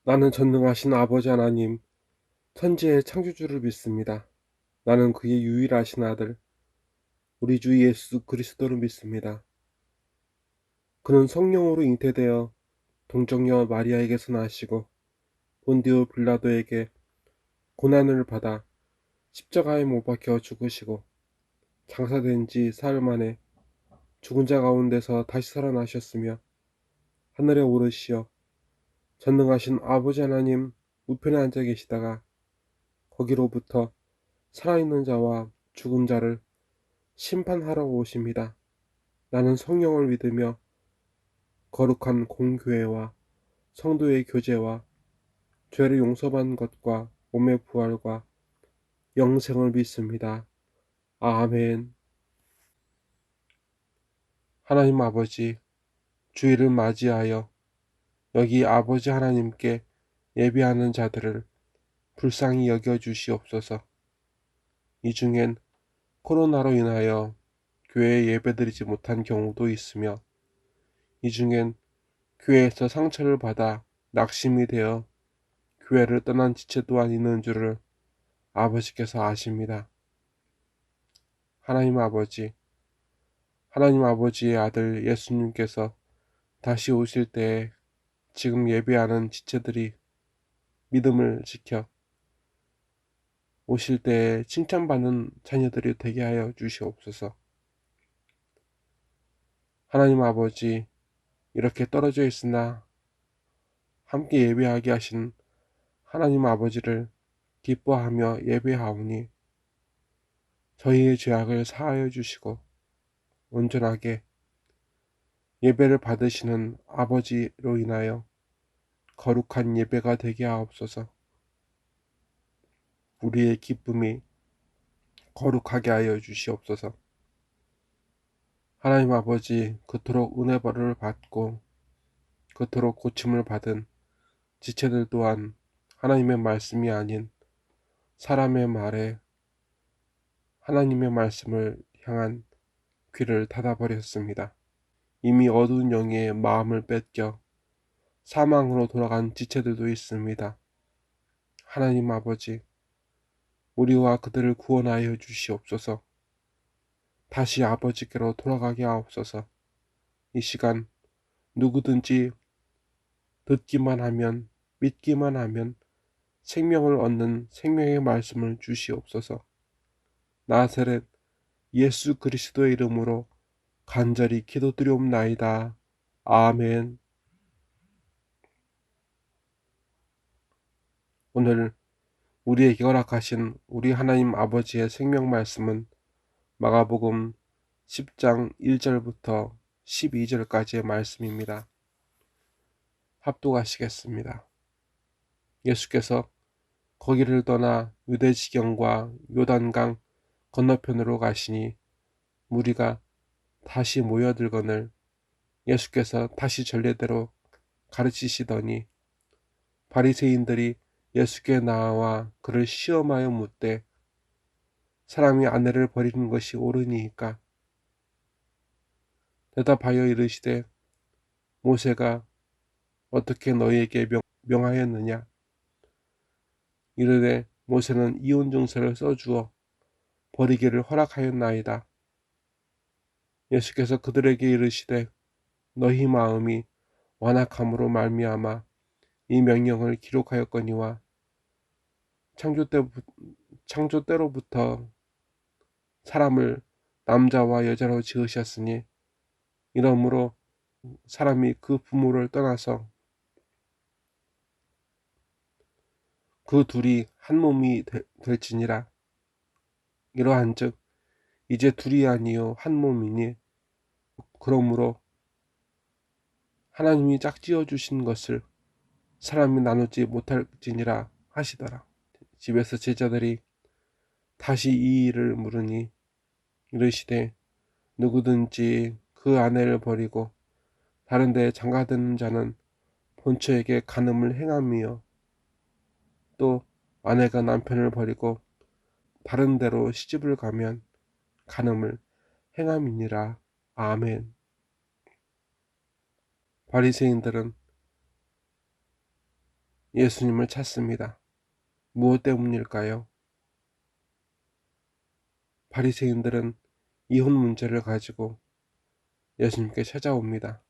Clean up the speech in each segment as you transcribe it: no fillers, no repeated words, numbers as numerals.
나는 전능하신 아버지 하나님, 천지의 창조주를 믿습니다. 나는 그의 유일하신 아들, 우리 주 예수 그리스도를 믿습니다. 그는 성령으로 잉태되어 동정녀 마리아에게서 나시고 본디오 빌라도에게 고난을 받아 십자가에 못 박혀 죽으시고 장사된 지 사흘 만에 죽은 자 가운데서 다시 살아나셨으며 하늘에 오르시어 전능하신 아버지 하나님 우편에 앉아 계시다가 거기로부터 살아있는 자와 죽은 자를 심판하러 오십니다. 나는 성령을 믿으며 거룩한 공교회와 성도의 교제와 죄를 용서받는 것과 몸의 부활과 영생을 믿습니다. 아멘. 하나님 아버지, 주일을 맞이하여 여기 아버지 하나님께 예배하는 자들을 불쌍히 여겨 주시옵소서. 이 중엔 코로나로 인하여 교회에 예배드리지 못한 경우도 있으며, 이 중엔 교회에서 상처를 받아 낙심이 되어 교회를 떠난 지체 또한 있는 줄을 아버지께서 아십니다. 하나님 아버지, 하나님 아버지의 아들 예수님께서 다시 오실 때에 지금 예배하는 지체들이 믿음을 지켜 오실 때에 칭찬받는 자녀들이 되게 하여 주시옵소서. 하나님 아버지, 이렇게 떨어져 있으나 함께 예배하게 하신 하나님 아버지를 기뻐하며 예배하오니 저희의 죄악을 사하여 주시고 온전하게 예배를 받으시는 아버지로 인하여 거룩한 예배가 되게 하옵소서. 우리의 기쁨이 거룩하게 하여 주시옵소서. 하나님 아버지, 그토록 은혜벌을 받고 그토록 고침을 받은 지체들 또한 하나님의 말씀이 아닌 사람의 말에 하나님의 말씀을 향한 귀를 닫아버렸습니다. 이미 어두운 영의 마음을 뺏겨 사망으로 돌아간 지체들도 있습니다. 하나님 아버지, 우리와 그들을 구원하여 주시옵소서. 다시 아버지께로 돌아가게 하옵소서. 이 시간 누구든지 듣기만 하면, 믿기만 하면 생명을 얻는 생명의 말씀을 주시옵소서. 나사렛 예수 그리스도의 이름으로 간절히 기도드리옵나이다. 아멘. 오늘 우리에게 허락하신 우리 하나님 아버지의 생명 말씀은 마가복음 10장 1절부터 12절까지의 말씀입니다. 합독하시겠습니다. 예수께서 거기를 떠나 유대 지경과 요단강 건너편으로 가시니 무리가 다시 모여들거늘 예수께서 다시 전례대로 가르치시더니 바리새인들이 예수께 나와 그를 시험하여 묻되 사람이 아내를 버리는 것이 옳으니이까 대답하여 이르시되 모세가 어떻게 너희에게 명하였느냐 이르되 모세는 이혼 증서를 써주어 버리기를 허락하였나이다. 예수께서 그들에게 이르시되 너희 마음이 완악함으로 말미암아 이 명령을 기록하였거니와 창조 때로부터 사람을 남자와 여자로 지으셨으니 이러므로 사람이 그 부모를 떠나서 그 둘이 한 몸이 될지니라. 이러한즉 이제 둘이 아니요 한 몸이니 그러므로 하나님이 짝지어 주신 것을 사람이 나누지 못할지니라 하시더라. 집에서 제자들이 다시 이 일을 물으니 이르시되 누구든지 그 아내를 버리고 다른 데에 장가드는 자는 본처에게 간음을 행함이요 또 아내가 남편을 버리고 다른 데로 시집을 가면 간음을 행함이니라. 아멘. 바리새인들은 예수님을 찾습니다. 무엇 때문일까요? 바리새인들은 이혼 문제를 가지고 예수님께 찾아옵니다.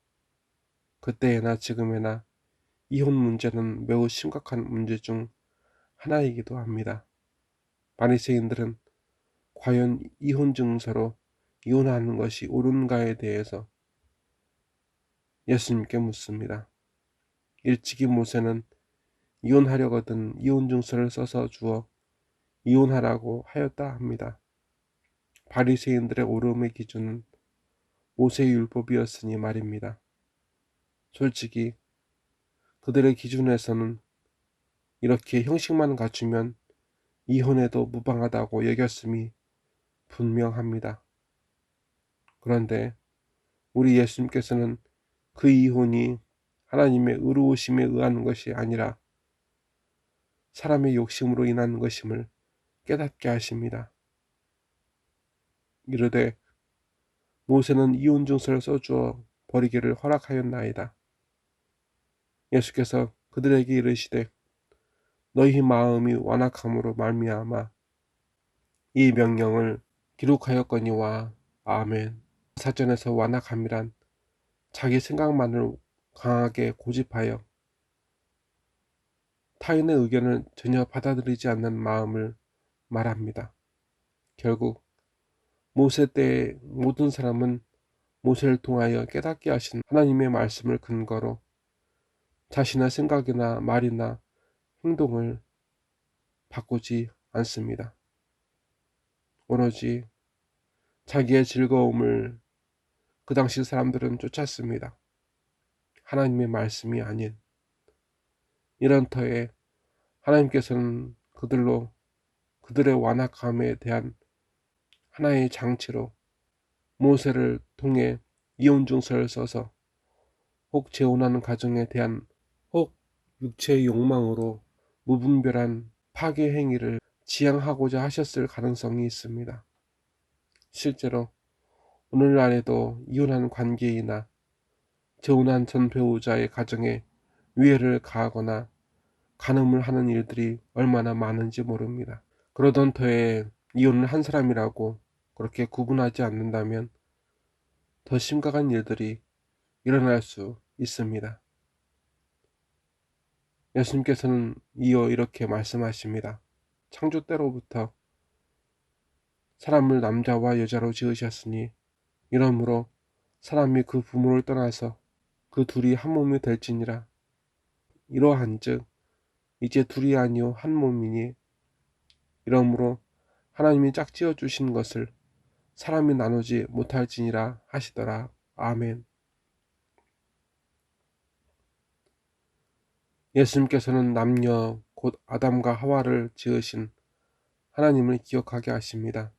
그때나 지금에나 이혼 문제는 매우 심각한 문제 중 하나이기도 합니다. 바리새인들은 과연 이혼 증서로 이혼하는 것이 옳은가에 대해서 예수님께 묻습니다. 일찍이 모세는 이혼하려거든 이혼 증서를 써서 주어 이혼하라고 하였다 합니다. 바리새인들의 옳음의 기준은 모세의 율법이었으니 말입니다. 솔직히 그들의 기준에서는 이렇게 형식만 갖추면 이혼해도 무방하다고 여겼음이 분명합니다. 그런데 우리 예수님께서는 그 이혼이 하나님의 의로우심에 의한 것이 아니라 사람의 욕심으로 인한 것임을 깨닫게 하십니다. 이르되 모세는 이혼 증서를 써주어 버리기를 허락하였나이다. 예수께서 그들에게 이르시되 너희 마음이 완악함으로 말미암아 이 명령을 기록하였거니와 아멘. 사전에서 완악함이란 자기 생각만을 강하게 고집하여 타인의 의견을 전혀 받아들이지 않는 마음을 말합니다. 결국 모세 때의 모든 사람은 모세를 통하여 깨닫게 하신 하나님의 말씀을 근거로 자신의 생각이나 말이나 행동을 바꾸지 않습니다. 오로지 자기의 즐거움을 그 당시 사람들은 쫓았습니다. 하나님의 말씀이 아닌. 이런 터에 하나님께서는 그들의 완악함에 대한 하나의 장치로 모세를 통해 이혼 증서를 써서 혹 재혼하는 가정에 대한 혹 육체의 욕망으로 무분별한 파괴 행위를 지향하고자 하셨을 가능성이 있습니다. 실제로 오늘날에도 이혼한 관계이나 재혼한 전 배우자의 가정에 위해를 가하거나 간음을 하는 일들이 얼마나 많은지 모릅니다. 그러던 터에 이혼을 한 사람이라고 그렇게 구분하지 않는다면 더 심각한 일들이 일어날 수 있습니다. 예수님께서는 이어 이렇게 말씀하십니다. 창조 때로부터 사람을 남자와 여자로 지으셨으니 이러므로 사람이 그 부모를 떠나서 그 둘이 한 몸이 될지니라. 이러한즉 이제 둘이 아니요 한 몸이니 이러므로 하나님이 짝지어 주신 것을 사람이 나누지 못할지니라 하시더라. 아멘. 예수님께서는 남녀 곧 아담과 하와를 지으신 하나님을 기억하게 하십니다.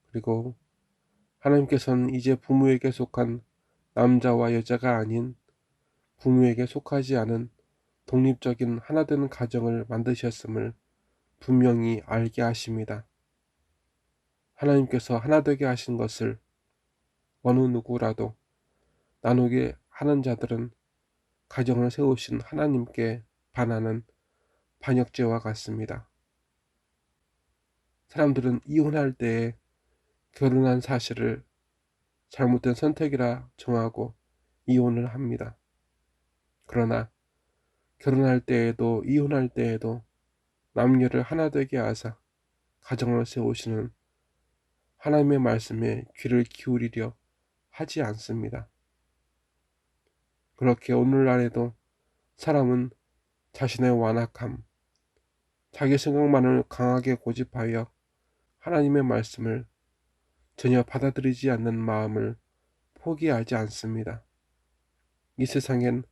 그리고 하나님께서는 이제 부모에게 속한 남자와 여자가 아닌 부모에게 속하지 않은 독립적인 하나된 가정을 만드셨음을 분명히 알게 하십니다. 하나님께서 하나되게 하신 것을 어느 누구라도 나누게 하는 자들은 가정을 세우신 하나님께 반하는 반역죄와 같습니다. 사람들은 이혼할 때에 결혼한 사실을 잘못된 선택이라 정하고 이혼을 합니다. 그러나 결혼할 때에도 이혼할 때에도 남녀를 하나 되게 하사 가정을 세우시는 하나님의 말씀에 귀를 기울이려 하지 않습니다. 그렇게 오늘날에도 사람은 자신의 완악함, 자기 생각만을 강하게 고집하여 하나님의 말씀을 전혀 받아들이지 않는 마음을 포기하지 않습니다. 이 세상엔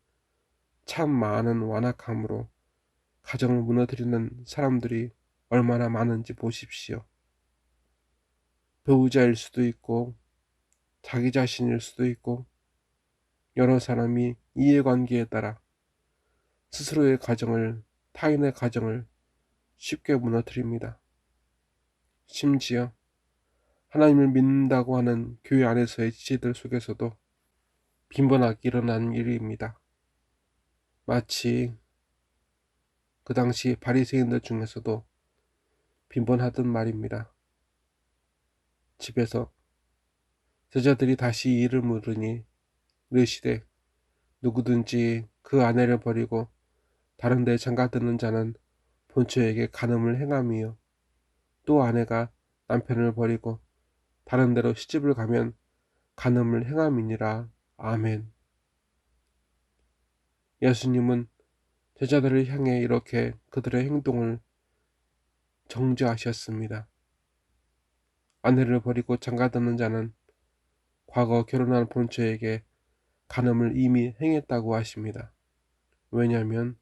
참 많은 완악함으로 가정을 무너뜨리는 사람들이 얼마나 많은지 보십시오. 배우자일 수도 있고 자기 자신일 수도 있고 여러 사람이 이해관계에 따라 스스로의 가정을, 타인의 가정을 쉽게 무너뜨립니다. 심지어 하나님을 믿는다고 하는 교회 안에서의 지체들 속에서도 빈번하게 일어나는 일입니다. 마치 그 당시 바리새인들 중에서도 빈번하던 말입니다. 집에서 제자들이 다시 이를 물으니 이르시되 누구든지 그 아내를 버리고 다른 데 장가드는 자는 본처에게 간음을 행함이요 또 아내가 남편을 버리고 다른 데로 시집을 가면 간음을 행함이니라. 아멘. 예수님은 제자들을 향해 이렇게 그들의 행동을 정죄하셨습니다. 아내를 버리고 장가드는 자는 과거 결혼한 본처에게 간음을 이미 행했다고 하십니다. 왜냐하면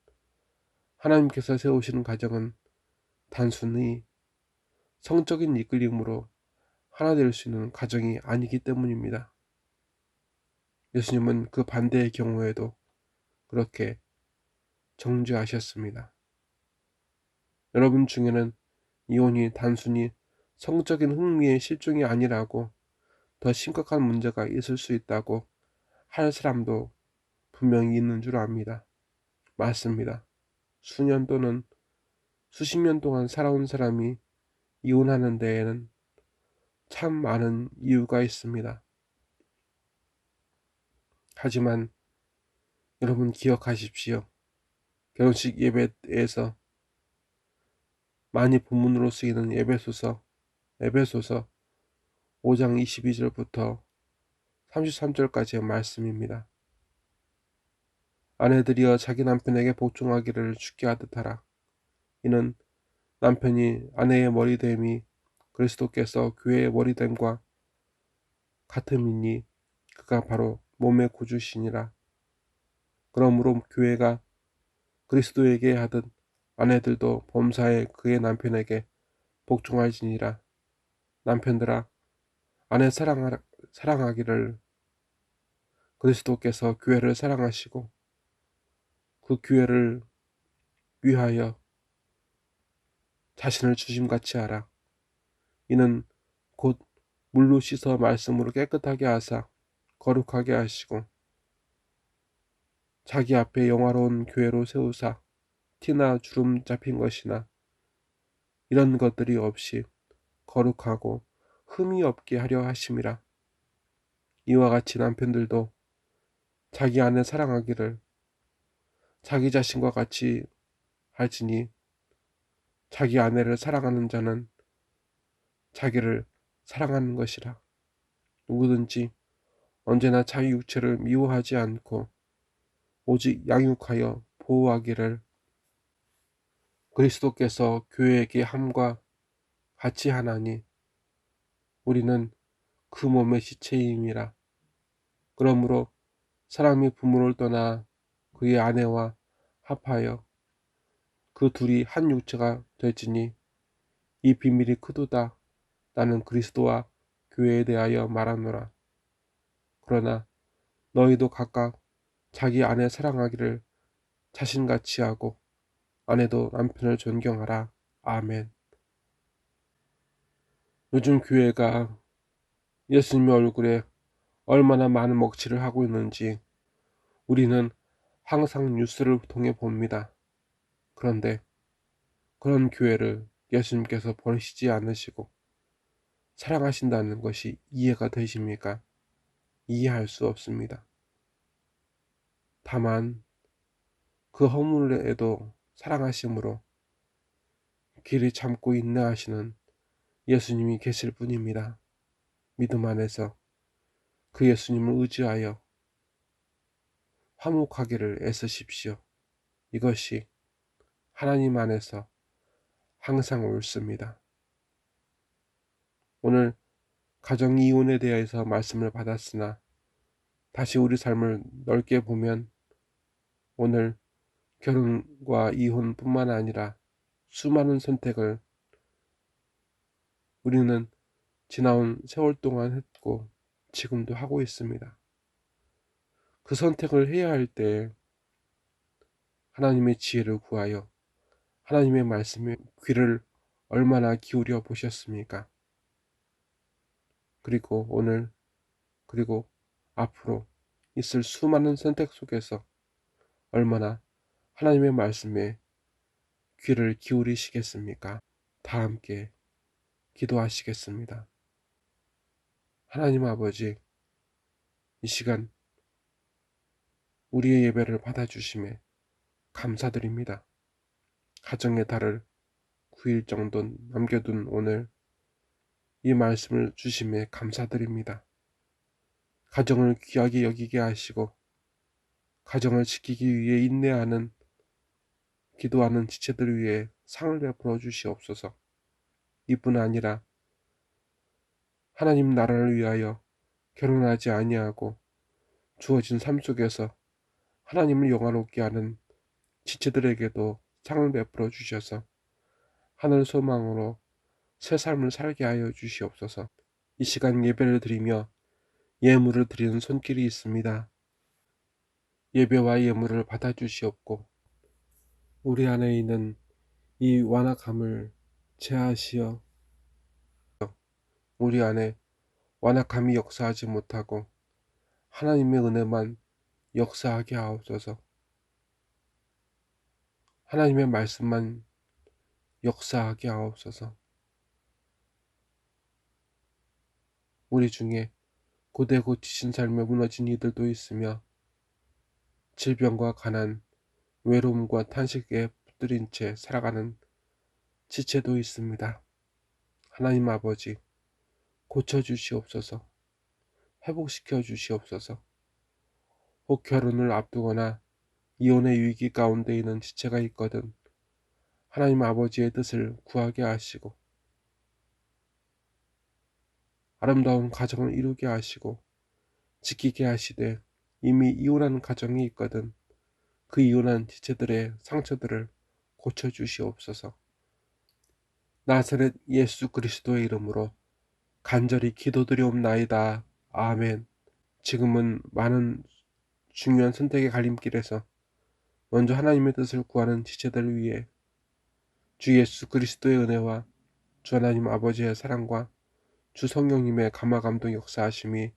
하나님께서 세우시는 가정은 단순히 성적인 이끌림으로 하나 될 수 있는 가정이 아니기 때문입니다. 예수님은 그 반대의 경우에도 그렇게 정죄하셨습니다. 여러분 중에는 이혼이 단순히 성적인 흥미의 실종이 아니라고 더 심각한 문제가 있을 수 있다고 할 사람도 분명히 있는 줄 압니다. 맞습니다. 수년 또는 수십 년 동안 살아온 사람이 이혼하는 데에는 참 많은 이유가 있습니다. 하지만 여러분 기억하십시오. 결혼식 예배에서 많이 본문으로 쓰이는 에베소서 5장 22절부터 33절까지의 말씀입니다. 아내들이여 자기 남편에게 복종하기를 주께 하듯 하라. 이는 남편이 아내의 머리됨이 그리스도께서 교회의 머리됨과 같음이니 그가 바로 몸의 구주시니라. 그러므로 교회가 그리스도에게 하듯 아내들도 범사에 그의 남편에게 복종할지니라. 남편들아 아내 사랑하기를 그리스도께서 교회를 사랑하시고 그 교회를 위하여 자신을 주심같이 하라. 이는 곧 물로 씻어 말씀으로 깨끗하게 하사 거룩하게 하시고 자기 앞에 영화로운 교회로 세우사 티나 주름 잡힌 것이나 이런 것들이 없이 거룩하고 흠이 없게 하려 하심이라. 이와 같이 남편들도 자기 아내 사랑하기를 자기 자신과 같이 할지니 자기 아내를 사랑하는 자는 자기를 사랑하는 것이라. 누구든지 언제나 자기 육체를 미워하지 않고 오직 양육하여 보호하기를 그리스도께서 교회에게 함과 같이 하나니 우리는 그 몸의 지체임이라. 그러므로 사람이 부모를 떠나 그의 아내와 합하여 그 둘이 한 육체가 될지니 이 비밀이 크도다. 나는 그리스도와 교회에 대하여 말하노라. 그러나 너희도 각각 자기 아내 사랑하기를 자신같이 하고 아내도 남편을 존경하라. 아멘. 요즘 교회가 예수님의 얼굴에 얼마나 많은 먹칠을 하고 있는지 우리는 항상 뉴스를 통해 봅니다. 그런데 그런 교회를 예수님께서 버리시지 않으시고 사랑하신다는 것이 이해가 되십니까? 이해할 수 없습니다. 다만 그 허물에도 사랑하심으로 길이 참고 인내하시는 예수님이 계실 뿐입니다. 믿음 안에서 그 예수님을 의지하여 화목하기를 애쓰십시오. 이것이 하나님 안에서 항상 옳습니다. 오늘 가정 이혼에 대해서 말씀을 받았으나 다시 우리 삶을 넓게 보면 오늘 결혼과 이혼뿐만 아니라 수많은 선택을 우리는 지나온 세월 동안 했고 지금도 하고 있습니다. 그 선택을 해야 할 때 하나님의 지혜를 구하여 하나님의 말씀에 귀를 얼마나 기울여 보셨습니까? 그리고 오늘 그리고 앞으로 있을 수많은 선택 속에서 얼마나 하나님의 말씀에 귀를 기울이시겠습니까? 다 함께 기도하시겠습니다. 하나님 아버지, 이 시간 우리의 예배를 받아주심에 감사드립니다. 가정의 달을 9일 정도 남겨둔 오늘 이 말씀을 주심에 감사드립니다. 가정을 귀하게 여기게 하시고 가정을 지키기 위해 인내하는 기도하는 지체들 위해 상을 베풀어 주시옵소서. 이뿐 아니라 하나님 나라를 위하여 결혼하지 아니하고 주어진 삶 속에서 하나님을 영화롭게 하는 지체들에게도 상을 베풀어 주셔서 하늘 소망으로 새 삶을 살게 하여 주시옵소서. 이 시간 예배를 드리며 예물을 드리는 손길이 있습니다. 예배와 예물을 받아 주시옵고 우리 안에 있는 이 완악함을 제하시어 우리 안에 완악함이 역사하지 못하고 하나님의 은혜만 역사하게 하옵소서. 하나님의 말씀만 역사하게 하옵소서. 우리 중에 고되고 지친 삶에 무너진 이들도 있으며 질병과 가난, 외로움과 탄식에 붙들린 채 살아가는 지체도 있습니다. 하나님 아버지, 고쳐주시옵소서. 회복시켜 주시옵소서. 혹 결혼을 앞두거나 이혼의 위기 가운데 있는 지체가 있거든 하나님 아버지의 뜻을 구하게 하시고 아름다운 가정을 이루게 하시고 지키게 하시되 이미 이혼한 가정이 있거든 그 이혼한 지체들의 상처들을 고쳐주시옵소서. 나사렛 예수 그리스도의 이름으로 간절히 기도드리옵나이다. 아멘. 지금은 많은 중요한 선택의 갈림길에서 먼저 하나님의 뜻을 구하는 지체들을 위해 주 예수 그리스도의 은혜와 주 하나님 아버지의 사랑과 주 성령님의 감화감동 역사하심이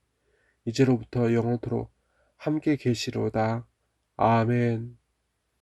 이제로부터 영원토록 함께 계시로다. 아멘.